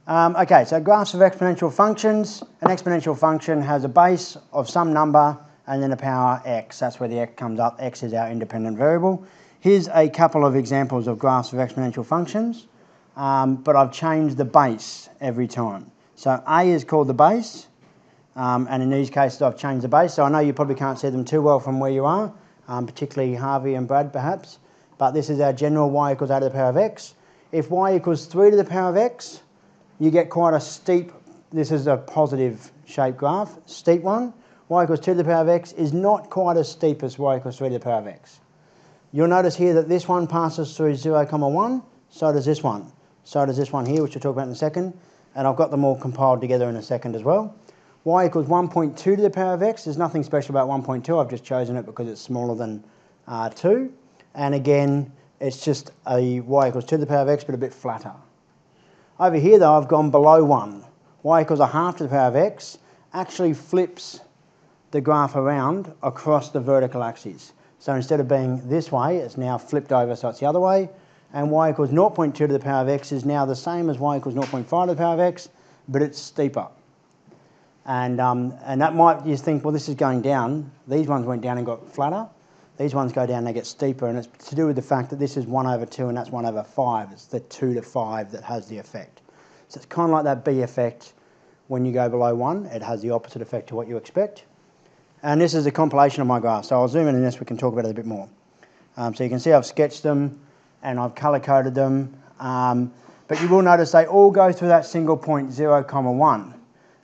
Okay, so graphs of exponential functions. An exponential function has a base of some number and then a power x. That's where the x comes up. X is our independent variable. Here's a couple of examples of graphs of exponential functions, but I've changed the base every time. So A is called the base, and in these cases I've changed the base. So I know you probably can't see them too well from where you are, particularly Harvey and Brad perhaps, but this is our general y equals a to the power of x. If y equals 3 to the power of x, you get quite a steep, this is a positive shape graph, steep one. Y equals 2 to the power of x is not quite as steep as y equals 3 to the power of x. You'll notice here that this one passes through 0, 1, so does this one. So does this one here, which we'll talk about in a second. And I've got them all compiled together in a second as well. Y equals 1.2 to the power of x. There's nothing special about 1.2. I've just chosen it because it's smaller than 2. And again, it's just a y equals 2 to the power of x, but a bit flatter. Over here, though, I've gone below 1. Y equals a half to the power of x actually flips the graph around across the vertical axis. So instead of being this way, it's now flipped over, so it's the other way. And y equals 0.2 to the power of x is now the same as y equals 0.5 to the power of x, but it's steeper. And that might, you think, well, this is going down. These ones went down and got flatter. These ones go down and they get steeper, and it's to do with the fact that this is 1 over 2 and that's 1 over 5. It's the 2 to 5 that has the effect. So it's kind of like that B effect. When you go below 1, it has the opposite effect to what you expect. And this is a compilation of my graphs. So I'll zoom in this, we can talk about it a bit more. So you can see I've sketched them and I've colour-coded them. But you will notice they all go through that single point 0, 1.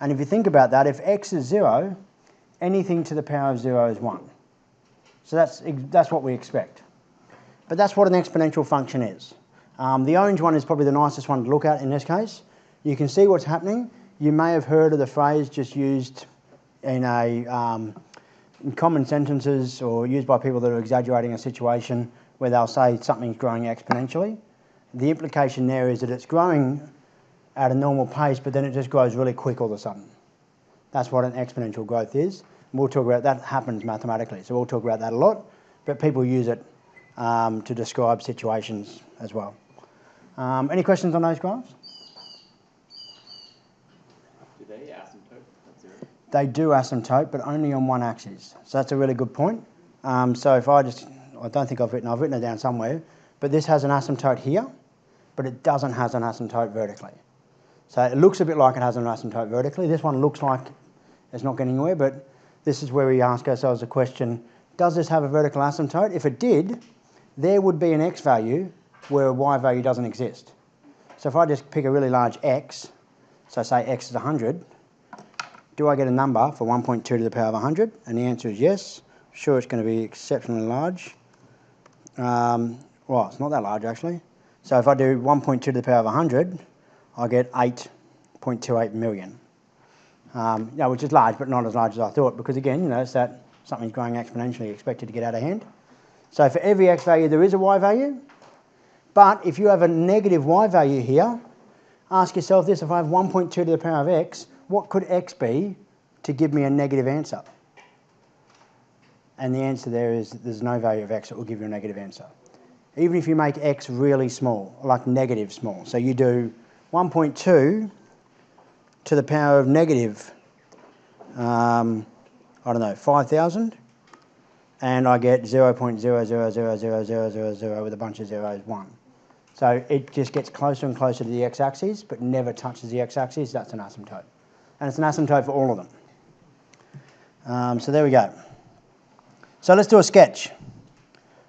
And if you think about that, if x is 0, anything to the power of 0 is 1. So that's what we expect. But that's what an exponential function is. The orange one is probably the nicest one to look at in this case. You can see what's happening. You may have heard of the phrase just used in common sentences or used by people that are exaggerating a situation where they'll say something's growing exponentially. The implication there is that it's growing at a normal pace, but then it just grows really quick all of a sudden. That's what an exponential growth is. We'll talk about that. Happens mathematically, so we'll talk about that a lot, but people use it to describe situations as well. Any questions on those graphs? Do they asymptote at 0? They do asymptote, but only on one axis. So that's a really good point. So if I don't think I've written it down somewhere, but this has an asymptote here, but it doesn't have an asymptote vertically. So it looks a bit like it has an asymptote vertically. This one looks like it's not getting anywhere, but this is where we ask ourselves the question, does this have a vertical asymptote? If it did, there would be an x value where a y value doesn't exist. So if I just pick a really large x, so say x is 100, do I get a number for 1.2 to the power of 100? And the answer is yes. Sure, it's going to be exceptionally large. Well, it's not that large actually. So if I do 1.2 to the power of 100, I get 8.28 million. Which is large, but not as large as I thought, because again, it's that something's growing exponentially, expected to get out of hand. So for every x value, there is a y value. But if you have a negative y value here, ask yourself this: if I have 1.2 to the power of x, what could x be to give me a negative answer? And the answer there is that there's no value of x that will give you a negative answer. Even if you make x really small, like negative small. So you do 1.2 to the power of negative, 5,000, and I get 0.00000000 with a bunch of zeros, 1. So it just gets closer and closer to the x-axis, but never touches the x-axis. That's an asymptote. And it's an asymptote for all of them. So there we go. So let's do a sketch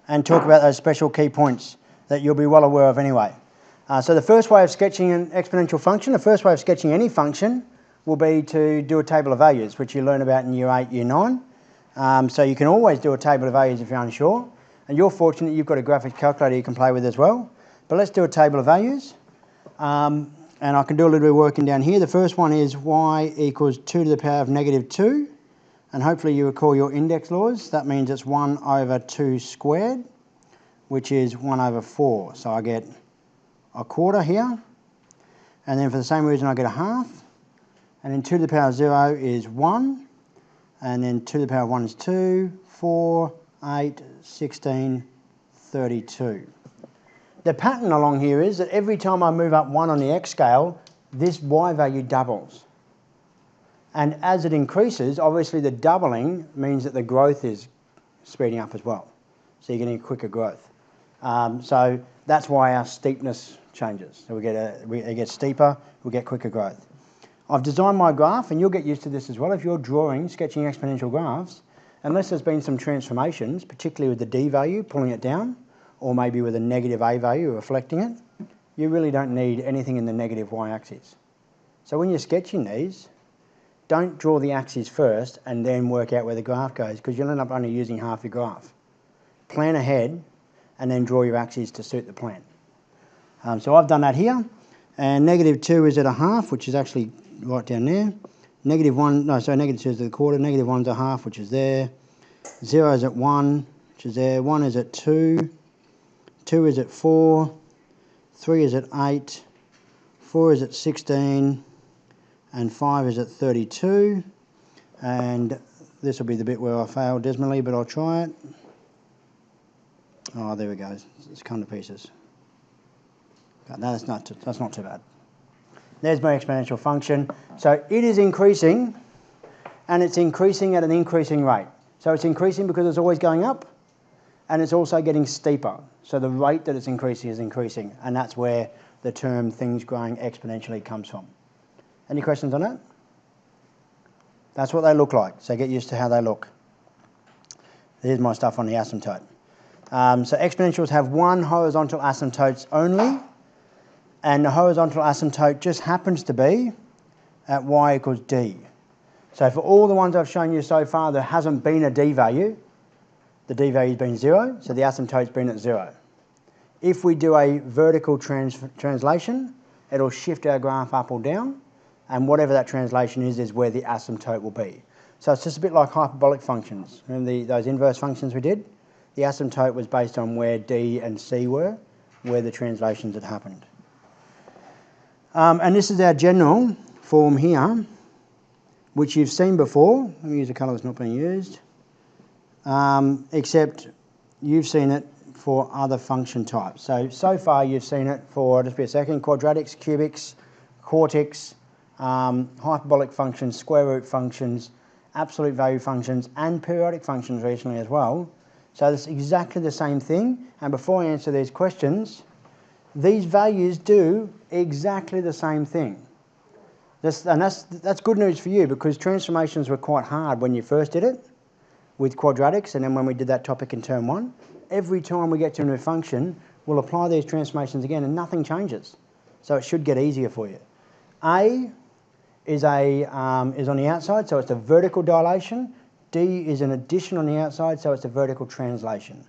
and talk about those special key points that you'll be well aware of anyway. So the first way of sketching an exponential function, the first way of sketching any function will be to do a table of values, which you learn about in Year 8, Year 9. So you can always do a table of values if you're unsure. And you're fortunate you've got a graphics calculator you can play with as well. But let's do a table of values. And I can do a little bit of working down here. The first one is y equals 2 to the power of negative 2. And hopefully you recall your index laws. That means it's 1 over 2 squared, which is 1 over 4. So I get a quarter here. And then for the same reason I get a half. And then 2 to the power of 0 is 1. And then 2 to the power of 1 is 2, 4, 8, 16, 32. The pattern along here is that every time I move up 1 on the x scale, this y value doubles. And as it increases, obviously the doubling means that the growth is speeding up as well. So you're getting a quicker growth. So that's why our steepness changes. So it gets steeper, we get quicker growth. I've designed my graph, and you'll get used to this as well. If you're sketching exponential graphs, unless there's been some transformations, particularly with the d value, pulling it down, or maybe with a negative a value, reflecting it, you really don't need anything in the negative y-axis. So when you're sketching these, don't draw the axis first and then work out where the graph goes, because you'll end up only using half your graph. Plan ahead and then draw your axes to suit the plan. So I've done that here, and -2 is at a half, which is actually right down there. -2 is at a quarter, -1 is a half, which is there. 0 is at 1, which is there. 1 is at 2, 2 is at 4, 3 is at 8, 4 is at 16, and 5 is at 32. And this will be the bit where I fail dismally, but I'll try it. Oh, there we go. It's come to pieces. No, that's not too bad. There's my exponential function. So it is increasing, and it's increasing at an increasing rate. So it's increasing because it's always going up, and it's also getting steeper. So the rate that it's increasing is increasing, and that's where the term things growing exponentially comes from. Any questions on that? That's what they look like, so get used to how they look. Here's my stuff on the asymptote. So exponentials have one horizontal asymptote only, and the horizontal asymptote just happens to be at y equals d. So for all the ones I've shown you so far, there hasn't been a d value. The d value's been 0, so the asymptote's been at 0. If we do a vertical translation, it'll shift our graph up or down, and whatever that translation is where the asymptote will be. So it's just a bit like hyperbolic functions. Remember those inverse functions we did? The asymptote was based on where d and c were, where the translations had happened. And this is our general form here, which you've seen before. Let me use a colour that's not being used. Except you've seen it for other function types. So far you've seen it for, just be a second, quadratics, cubics, quartics, hyperbolic functions, square root functions, absolute value functions, and periodic functions recently as well. So it's exactly the same thing. And before I answer these questions, these values do exactly the same thing. And that's good news for you, because transformations were quite hard when you first did it with quadratics, and then when we did that topic in term 1. Every time we get to a new function, we'll apply these transformations again and nothing changes. So it should get easier for you. A is on the outside, so it's a vertical dilation. D is an addition on the outside, so it's a vertical translation.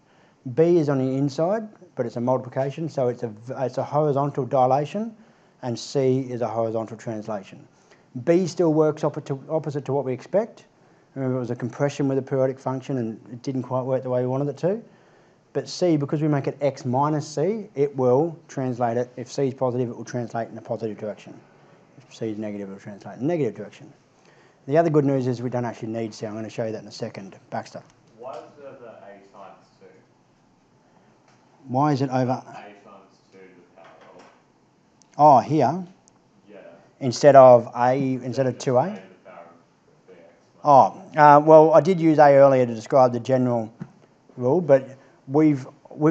B is on the inside, but it's a multiplication, so it's a horizontal dilation, and C is a horizontal translation. B still works opposite to what we expect. Remember, it was a compression with a periodic function, and it didn't quite work the way we wanted it to. But C, because we make it x minus C, it will translate it. If C is positive, it will translate in a positive direction. If C is negative, it will translate in a negative direction. The other good news is we don't actually need C. I'm going to show you that in a second. Baxter. Why is it over a times 2? Why is it over? A times 2 to the power of? Oh, here. Yeah. Instead of 2A? A to the power of bx. Oh, well, I did use A earlier to describe the general rule, but we've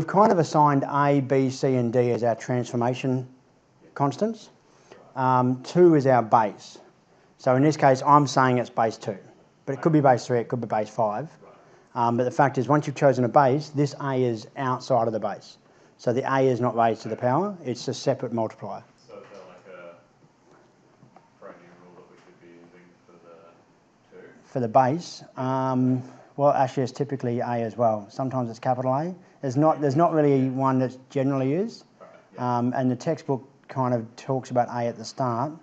kind of assigned A, B, C, and D as our transformation constants. 2 is our base. So in this case, I'm saying it's base 2. But it could be base 3, it could be base 5. But the fact is, once you've chosen a base, this A is outside of the base. So the A is not raised to the power, it's a separate multiplier. So is there like a brand new rule that we should be using for the 2? For the base, well, actually it's typically A as well. Sometimes it's capital A. There's not really one that's generally used. And the textbook kind of talks about A at the start,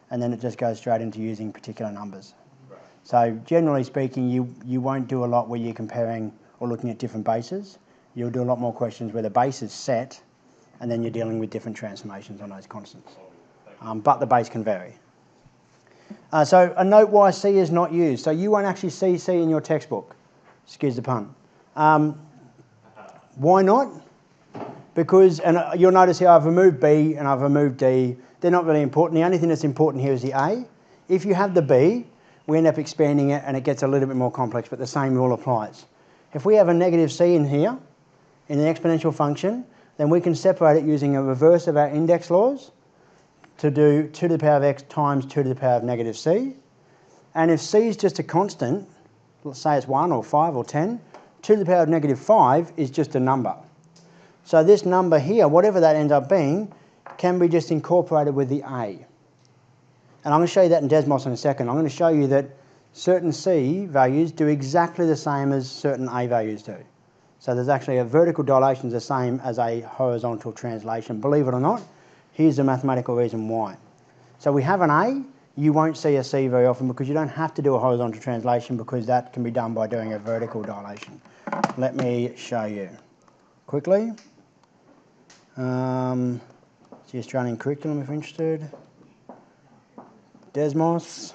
and then it just goes straight into using particular numbers. Right. So generally speaking, you won't do a lot where you're comparing or looking at different bases. You'll do a lot more questions where the base is set, and then you're dealing with different transformations on those constants. But the base can vary. So a note why C is not used. So you won't actually see C in your textbook. Excuse the pun. Why not? Because, and you'll notice here I've removed B and I've removed D. they're not really important. The only thing that's important here is the a. If you have the b, we end up expanding it and it gets a little bit more complex, but the same rule applies. If we have a negative c in here, in the exponential function, then we can separate it using a reverse of our index laws to do 2 to the power of x times 2 to the power of negative c. And if c is just a constant, let's say it's 1 or 5 or 10, 2 to the power of negative 5 is just a number. So this number here, whatever that ends up being, can be just incorporated with the a. And I'm going to show you that in Desmos in a second. I'm going to show you that certain c values do exactly the same as certain a values do. So there's actually a vertical dilation is the same as a horizontal translation. Believe it or not, here's the mathematical reason why. So we have an a, you won't see a c very often because you don't have to do a horizontal translation because that can be done by doing a vertical dilation. Let me show you quickly. It's the Australian curriculum if you're interested. Desmos.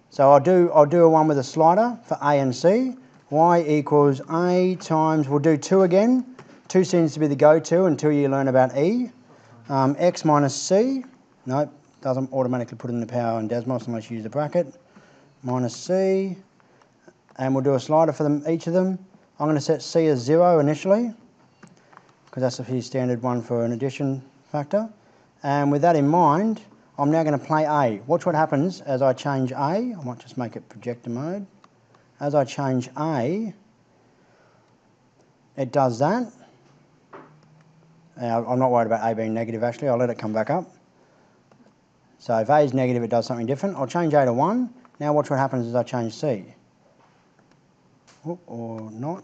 So I'll do a one with a slider for a and c. Y equals a times, we'll do 2 again. 2 seems to be the go-to until you learn about e. X minus c. Nope, doesn't automatically put in the power in Desmos unless you use the bracket. Minus c. And we'll do a slider for them, each of them. I'm going to set c as 0 initially because that's the standard one for an addition factor. And with that in mind, I'm now going to play a. Watch what happens as I change a. I might just make it projector mode. As I change a, it does that. I'm not worried about a being negative actually, I'll let it come back up. So if a is negative, it does something different. I'll change a to 1. Now watch what happens as I change c. Or not.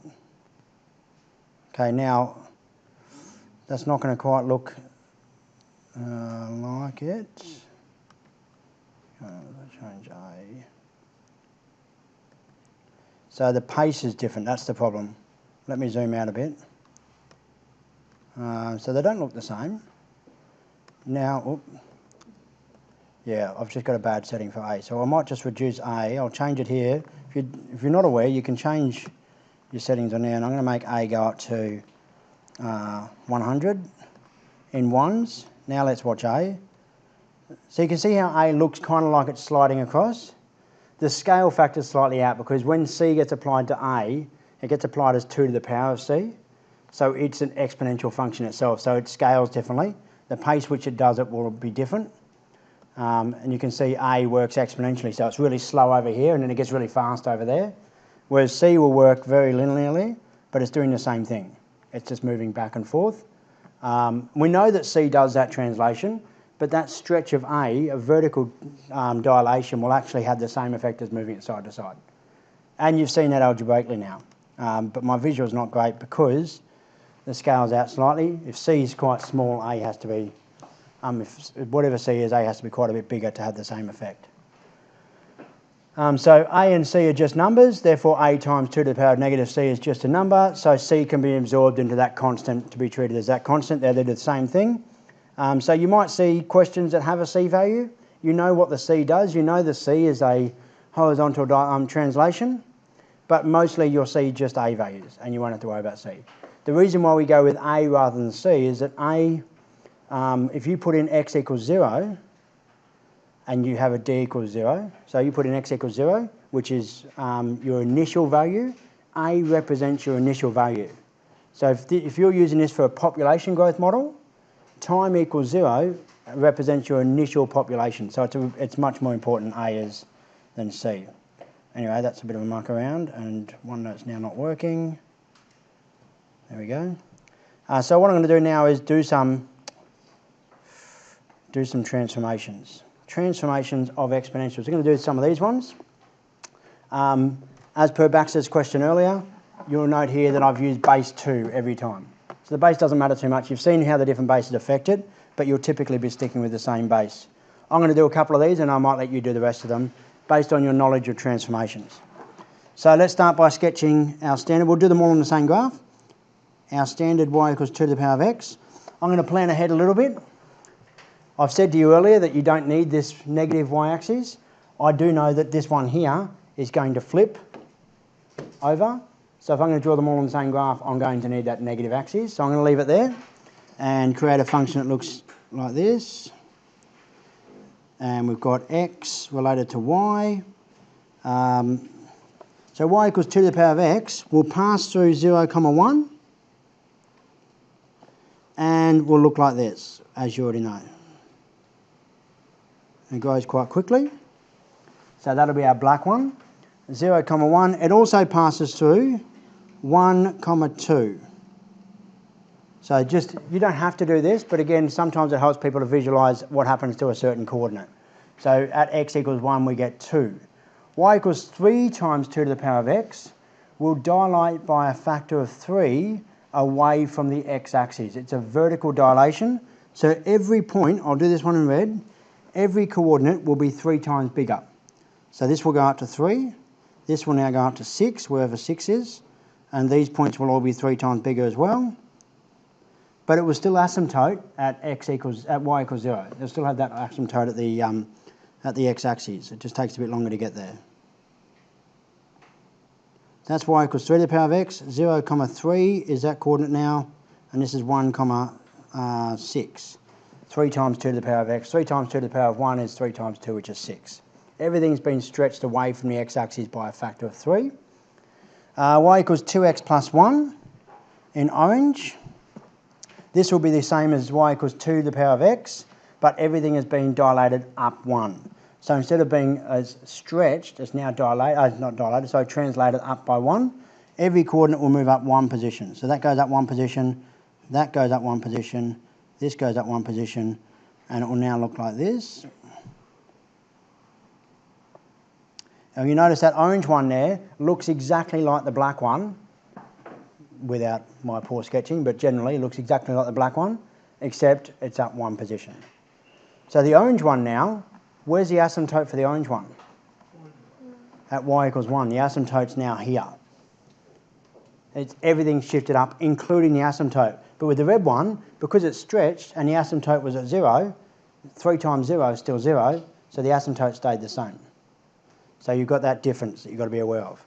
Okay, now that's not going to quite look like it. Change a. So the pace is different, that's the problem. Let me zoom out a bit. So they don't look the same. Now, yeah, I've just got a bad setting for a. So I might just reduce a. I'll change it here. If you're not aware, you can change your settings on there. And I'm going to make a go up to 100 in ones. Now let's watch a. So you can see how a looks kind of like it's sliding across. The scale factor is slightly out because when c gets applied to a, it gets applied as 2 to the power of c. So it's an exponential function itself, so it scales differently. The pace which it does it will be different. And you can see a works exponentially, so it's really slow over here and then it gets really fast over there. Whereas c will work very linearly, but it's doing the same thing. It's just moving back and forth. We know that c does that translation, but that stretch of a vertical dilation, will actually have the same effect as moving it side to side. And you've seen that algebraically now. But my visual is not great because the scale's out slightly. If c is quite small, a has to be, whatever c is, a has to be quite a bit bigger to have the same effect. So a and c are just numbers, therefore a times 2 to the power of negative c is just a number, so c can be absorbed into that constant to be treated as that constant. They do the same thing. So you might see questions that have a c value. You know what the c does. You know the c is a horizontal translation, but mostly you'll see just a values and you won't have to worry about c. The reason why we go with a rather than c is that a, if you put in x equals 0 and you have a d equals 0, so you put in x equals 0, which is your initial value, a represents your initial value. So if you're using this for a population growth model, time equals 0 represents your initial population. So it's much more important A is than C. Anyway, that's a bit of a muck around, and OneNote's now not working. There we go. So what I'm going to do now is do some transformations. Transformations of exponentials. We're going to do some of these ones. As per Baxter's question earlier, you'll note here that I've used base 2 every time. So the base doesn't matter too much. You've seen how the different bases affect it, but you'll typically be sticking with the same base. I'm going to do a couple of these and I might let you do the rest of them based on your knowledge of transformations. So let's start by sketching our standard. We'll do them all on the same graph. Our standard y equals 2 to the power of x. I'm going to plan ahead a little bit. I've said to you earlier that you don't need this negative y-axis. I do know that this one here is going to flip over. So if I'm going to draw them all on the same graph, I'm going to need that negative axis. So I'm going to leave it there. and create a function that looks like this. And we've got x related to y. So y equals 2 to the power of x will pass through 0, 1 and will look like this, as you already know. It grows quite quickly. So that'll be our black one. 0, 1. It also passes through 1, 2. So you don't have to do this, but again, sometimes it helps people to visualise what happens to a certain coordinate. So at x equals 1, we get 2. Y equals 3 times 2 to the power of x will dilate by a factor of 3 away from the x-axis. It's a vertical dilation. So every point, I'll do this one in red, every coordinate will be 3 times bigger. So this will go up to 3. This will now go up to 6, wherever 6 is. And these points will all be 3 times bigger as well. But it will still asymptote at y equals 0. It'll still have that asymptote at the x-axis. It just takes a bit longer to get there. That's y equals 3 to the power of x. 0, 3 is that coordinate now. And this is 1, 6. 3 times 2 to the power of x. 3 times 2 to the power of 1 is 3 times 2, which is 6. Everything's been stretched away from the x-axis by a factor of 3. Y equals 2x plus 1 in orange. This will be the same as y equals 2 to the power of x, but everything has been dilated up 1. So instead of being as stretched, it's now translated up by 1. Every coordinate will move up 1 position. So that goes up 1 position, that goes up 1 position, this goes up 1 position, and it will now look like this. Now you notice that orange one there looks exactly like the black one, without my poor sketching, but generally it looks exactly like the black one, except it's up 1 position. So the orange one now, where's the asymptote for the orange one? At y equals 1. The asymptote's now here. Everything's shifted up, including the asymptote. But with the red one, because it's stretched and the asymptote was at 0, 3 times 0 is still 0, so the asymptote stayed the same. So you've got that difference that you've got to be aware of.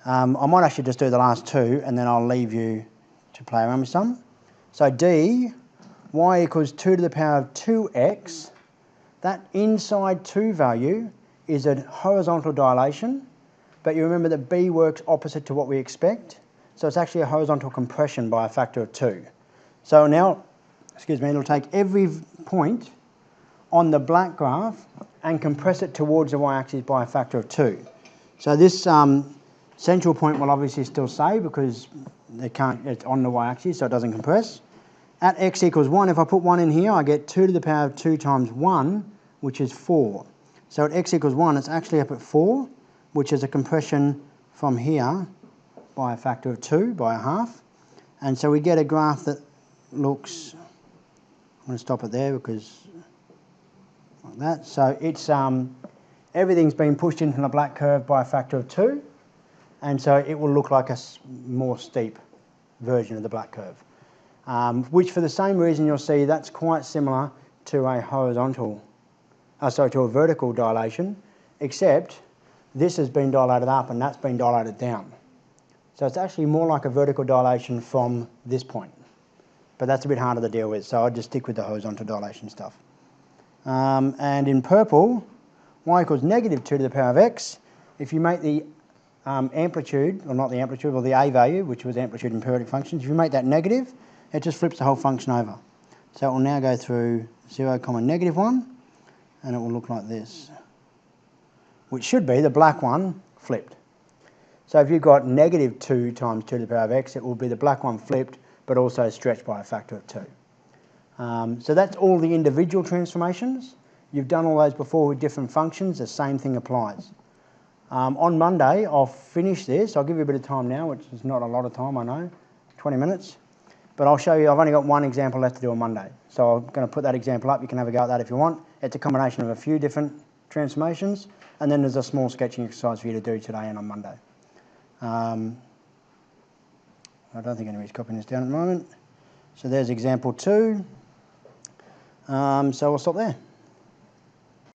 I might actually just do the last 2 and then I'll leave you to play around with some. So D, y equals 2 to the power of 2x. That inside 2 value is a horizontal dilation, but you remember that B works opposite to what we expect. So it's actually a horizontal compression by a factor of 2. So now, it'll take every point on the black graph and compress it towards the y-axis by a factor of 2. So this central point will obviously still stay because it's on the y-axis, so it doesn't compress. At x equals 1, if I put 1 in here, I get 2 to the power of 2 times 1, which is 4. So at x equals 1, it's actually up at 4, which is a compression from here by a factor of 2, by a half. And so we get a graph that looks, I'm going to stop it there because, like that. So it's, everything's been pushed into the black curve by a factor of 2, and so it will look like a more steep version of the black curve. Which for the same reason you'll see that's quite similar to a to a vertical dilation, except this has been dilated up and that's been dilated down. So it's actually more like a vertical dilation from this point. But that's a bit harder to deal with, so I'll just stick with the horizontal dilation stuff. And in purple, y equals negative 2 to the power of x. If you make the amplitude, or not the amplitude, or the a value, which was amplitude in periodic functions, if you make that negative, it just flips the whole function over. So it will now go through 0, negative 1, and it will look like this, which should be the black one flipped. So if you've got negative 2 times 2 to the power of x, it will be the black one flipped, but also stretched by a factor of 2. So that's all the individual transformations. You've done all those before with different functions. The same thing applies. On Monday, I'll finish this. I'll give you a bit of time now, which is not a lot of time, I know, 20 minutes. But I'll show you, I've only got one example left to do on Monday. So I'm going to put that example up. You can have a go at that if you want. It's a combination of a few different transformations, and then there's a small sketching exercise for you to do today and on Monday. I don't think anybody's copying this down at the moment. So there's example 2. So we'll stop there.